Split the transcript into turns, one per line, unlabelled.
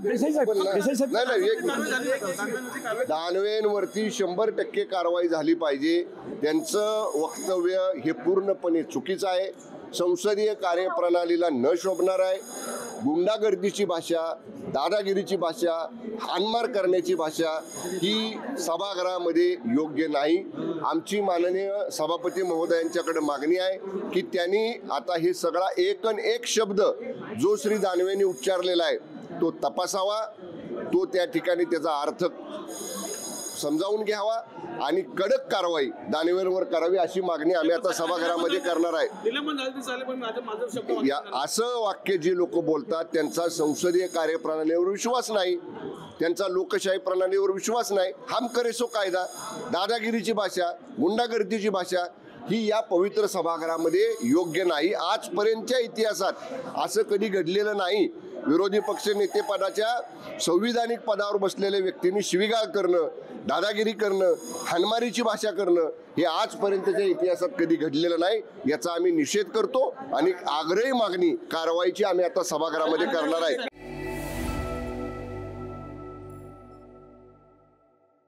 नाही एक दानवेंवरती 100% कारवाई झाली पाहिजे। त्यांचं वक्तव्य हे पूर्णपणे चुकीचं आहे, संसदीय कार्यप्रणालीला न शोभणार आहे। गुंडागर्दीची भाषा, दादागिरीची भाषा, हाणमार करण्याची भाषा ही सभागृहामध्ये योग्य नाही। आमची माननीय सभापती महोदयांच्याकडे मागणी आहे की त्यांनी आता हे सगळा एकन एक शब्द जो श्री दानवेंनी उच्चारलेला आहे तो तपासावा, तो त्या ठिकाणी त्याचा अर्थ समजावून घ्यावा आणि कडक कारवाई दानवेंवर करावी अशी मागणी आम्ही आता सभागृहामध्ये करणार आहे। असं वाक्य जे लोक बोलतात त्यांचा संसदीय कार्यप्रणालीवर विश्वास नाही, त्यांचा लोकशाही प्रणालीवर विश्वास नाही। हम करे सो कायदा, दादागिरीची भाषा, गुंडागर्दीची भाषा ही या पवित्र सभागृहामध्ये योग्य नाही। आजपर्यंतच्या इतिहासात असं कधी घडलेलं नाही। विरोधी पक्ष नेतेपदाच्या संविधानिक पदावर बसलेल्या व्यक्तींनी शिवीगाळ करणं, दादागिरी करणं, हाणमारीची भाषा करणं हे आजपर्यंतच्या इतिहासात कधी घडलेलं नाही। याचा आम्ही निषेध करतो आणि आग्रही मागणी कारवाईची आम्ही आता सभागृहामध्ये करणार आहे।